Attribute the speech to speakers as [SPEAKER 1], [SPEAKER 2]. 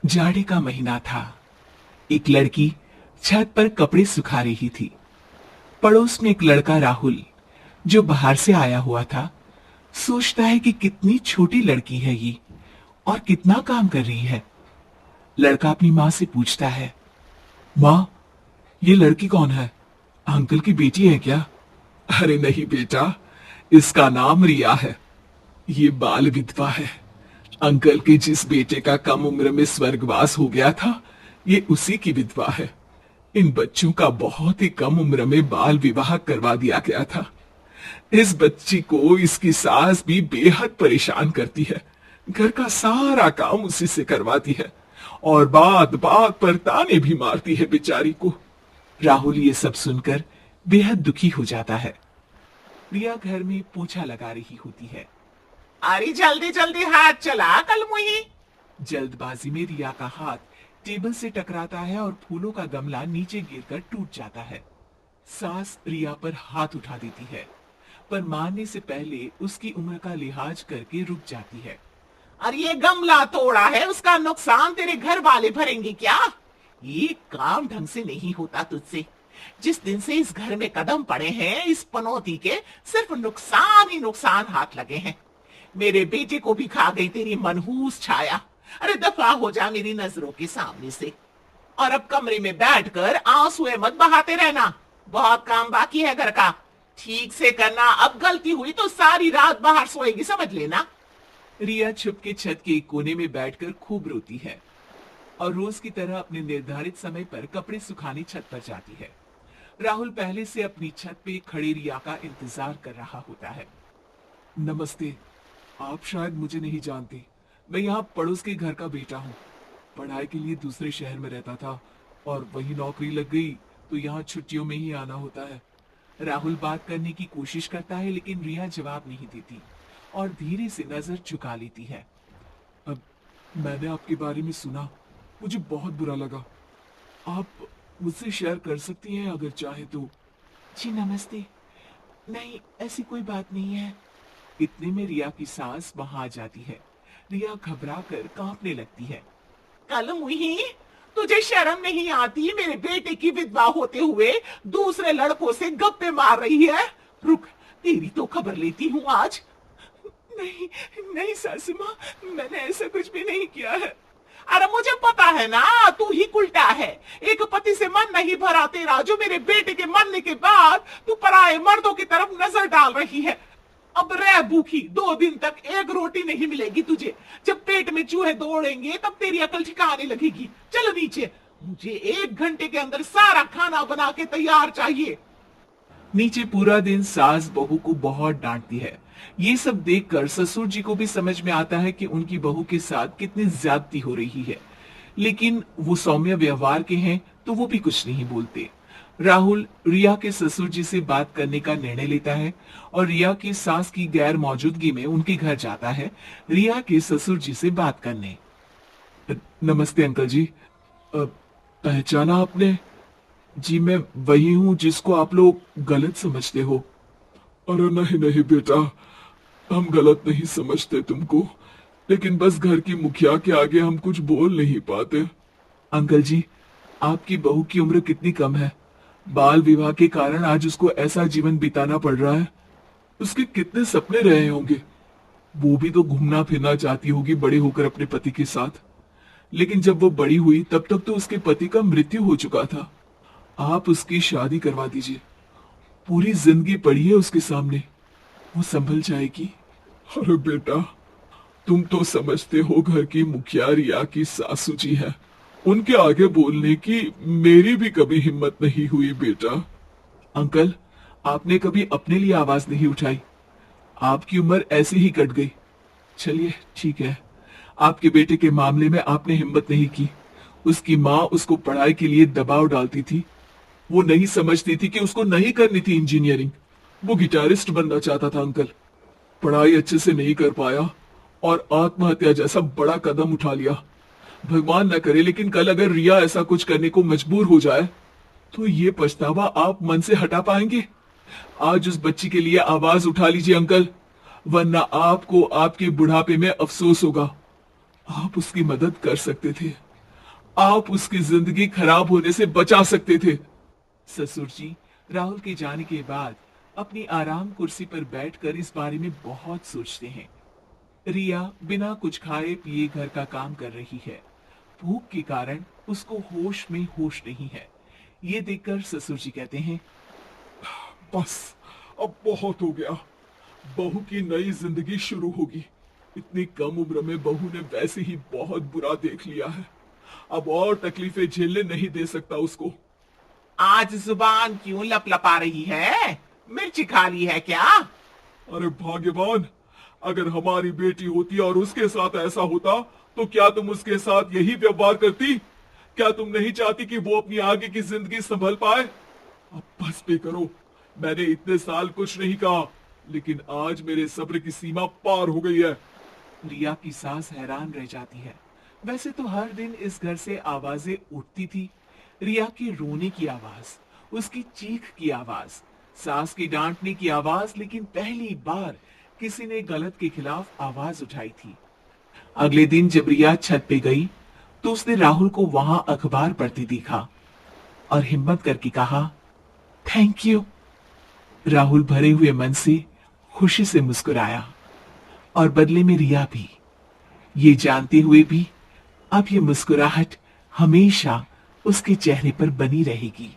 [SPEAKER 1] जाड़े का महीना था। एक लड़की छत पर कपड़े सुखा रही थी। पड़ोस में एक लड़का राहुल, जो बाहर से आया हुआ था, सोचता है कि कितनी छोटी लड़की है ये और कितना काम कर रही है। लड़का अपनी माँ से पूछता है, माँ, ये लड़की कौन है? अंकल की बेटी है क्या? अरे नहीं बेटा, इसका नाम रिया है। ये बाल विधवा है। अंकल के जिस बेटे का कम उम्र में स्वर्गवास हो गया था, ये उसी की विधवा है। इन बच्चों का बहुत ही कम उम्र में बाल विवाह करवा दिया गया था। इस बच्ची को इसकी सास भी बेहद परेशान करती है। घर का सारा काम उसी से करवाती है और बात बात पर ताने भी मारती है बेचारी को। राहुल ये सब सुनकर बेहद दुखी हो जाता है। रिया घर में पोछा लगा रही होती है।
[SPEAKER 2] अरे जल्दी जल्दी हाथ चला कल मुही।
[SPEAKER 1] जल्दबाजी में रिया का हाथ टेबल से टकराता है और फूलों का गमला नीचे गिरकर टूट जाता है। सास रिया पर हाथ उठा देती है, पर मारने से पहले उसकी उम्र का लिहाज करके रुक जाती है।
[SPEAKER 2] अरे ये गमला तोड़ा है, उसका नुकसान तेरे घर वाले भरेंगे क्या? ये काम ढंग से नहीं होता तुझसे। जिस दिन से इस घर में कदम पड़े हैं, इस पनौती के सिर्फ नुकसान ही नुकसान हाथ लगे हैं। मेरे बेटे को भी खा गई तेरी मनहूस छाया। अरे दफा हो जा मेरी नजरों के सामने से। और अब कमरे में बैठकर आंसुए मत बहाते रहना। बहुत काम बाकी है घर का, ठीक से करना। अब गलती हुई तो सारी रात बाहर सोएगी, समझ लेना।
[SPEAKER 1] रिया छुप के छत के एक कोने में बैठकर खूब रोती है और रोज की तरह अपने निर्धारित समय पर कपड़े सुखाने छत पर जाती है। राहुल पहले से अपनी छत पे खड़ी रिया का इंतजार कर रहा होता है। नमस्ते, आप शायद मुझे नहीं जानते। मैं यहाँ पड़ोस के घर का बेटा हूँ। पढ़ाई के लिए दूसरे शहर में रहता था और वही नौकरी लग गई तो यहाँ छुट्टियों में ही आना होता है। राहुल बात करने की कोशिश करता है, लेकिन रिया जवाब नहीं देती और धीरे से नजर झुका लेती है। अब मैंने आपके बारे में सुना, मुझे बहुत बुरा लगा। आप मुझसे शेयर कर सकती हैं अगर चाहे तो। जी नमस्ते। नहीं, ऐसी कोई बात नहीं है। इतने में रिया की सांस वहां आ जाती है। रिया घबरा कर कांपने लगती है।
[SPEAKER 2] कल मुही, तुझे शर्म नहीं आती? मेरे बेटे की विधवा होते हुए दूसरे लड़कों से गप्पे मार रही है। रुक, तेरी तो खबर लेती हूँ आज।
[SPEAKER 1] नहीं नहीं सासू माँ, मैंने ऐसा कुछ भी नहीं किया है।
[SPEAKER 2] अरे मुझे पता है ना, तू ही उल्टा है। एक पति से मन नहीं भरा तेरा, जो मेरे बेटे के मरने के बाद तू पराए मर्दों की तरफ नजर डाल रही है। अब रह भूखी, 2 दिन तक एक रोटी नहीं मिलेगी तुझे। जब पेट में चूहे दौड़ेंगे तब तेरी अकल ठिकाने लगेगी। चलो नीचे, मुझे 1 घंटे के अंदर सारा खाना बना के तैयार चाहिए।
[SPEAKER 1] नीचे पूरा दिन सास बहू को बहुत डांटती है। ये सब देखकर ससुर जी को भी समझ में आता है कि उनकी बहू के साथ कितनी ज्यादती हो रही है, लेकिन वो सौम्य व्यवहार के हैं तो वो भी कुछ नहीं बोलते। राहुल रिया के ससुर जी से बात करने का निर्णय लेता है और रिया की सास की गैर मौजूदगी में उनके घर जाता है रिया के ससुर जी से बात करने। नमस्ते अंकल जी, पहचाना आपने? जी मैं वही हूँ जिसको आप लोग गलत समझते हो। अरे नहीं नहीं बेटा, हम गलत नहीं समझते तुमको, लेकिन बस घर की मुखिया के आगे हम कुछ बोल नहीं पाते। अंकल जी, आपकी बहू की उम्र कितनी कम है। बाल विवाह के कारण आज उसको ऐसा जीवन बिताना पड़ रहा है। उसके कितने सपने रहे होंगे। वो भी तो घूमना फिरना चाहती होगी बड़े होकर अपने पति के साथ, लेकिन जब वो बड़ी हुई तब तक तो उसके पति का मृत्यु हो चुका था। आप उसकी शादी करवा दीजिए, पूरी जिंदगी पड़ी है उसके सामने, वो संभल जाएगी। अरे बेटा, तुम तो समझते हो घर की मुखिया रिया की सासू जी है, उनके आगे बोलने की मेरी भी कभी हिम्मत नहीं हुई बेटा। अंकल, आपने कभी अपने लिए आवाज नहीं उठाई, आपकी उम्र ऐसे ही कट गई। चलिए ठीक है, आपके बेटे के मामले में आपने हिम्मत नहीं की। उसकी माँ उसको पढ़ाई के लिए दबाव डालती थी। वो नहीं समझती थी कि उसको नहीं करनी थी इंजीनियरिंग। वो गिटारिस्ट बनना चाहता था अंकल, पढ़ाई अच्छे से नहीं कर पाया और आत्महत्या जैसा बड़ा कदम उठा लिया। भगवान न करे, लेकिन कल अगर रिया ऐसा कुछ करने को मजबूर हो जाए तो ये पछतावा आप मन से हटा पाएंगे? आज उस बच्ची के लिए आवाज उठा लीजिए अंकल, वरना आपको आपके बुढ़ापे में अफसोस होगा। आप उसकी मदद कर सकते थे। आप उसकी जिंदगी खराब होने से बचा सकते थे। ससुर जी राहुल के जाने के बाद अपनी आराम कुर्सी पर बैठकर इस बारे में बहुत सोचते हैं। रिया बिना कुछ खाए पिए घर का काम कर रही है। भूख के कारण उसको होश में होश नहीं है। ये देखकर ससुर जी कहते हैं, बस अब बहुत हो गया, बहू की नई जिंदगी शुरू होगी। इतनी कम उम्र में बहू ने वैसे ही बहुत बुरा देख लिया है, अब और तकलीफें झेलने नहीं दे सकता उसको।
[SPEAKER 2] आज जुबान क्यों लपलपा रही है? मिर्ची खा ली है क्या?
[SPEAKER 1] अरे भाग्यवान, अगर हमारी बेटी होती और उसके साथ ऐसा होता तो क्या तुम उसके साथ यही व्यवहार करती? क्या तुम नहीं चाहती कि वो अपनी आगे की जिंदगी संभल पाए? अब बस भी करो, मैंने इतने साल कुछ नहीं कहा, लेकिन आज मेरे सब्र की सीमा पार हो गई है। रिया की सास हैरान रह जाती है। वैसे तो हर दिन इस घर से आवाजें उठती थी, रिया के रोने की आवाज, उसकी चीख की आवाज, सास की डांटने की आवाज, लेकिन पहली बार किसी ने गलत के खिलाफ आवाज उठाई थी। अगले दिन जब रिया छत पे गई तो उसने राहुल को वहां अखबार पढ़ते देखा और हिम्मत करके कहा, थैंक यू। राहुल भरे हुए मन से खुशी से मुस्कुराया और बदले में रिया भी, ये जानते हुए भी अब ये मुस्कुराहट हमेशा उसके चेहरे पर बनी रहेगी।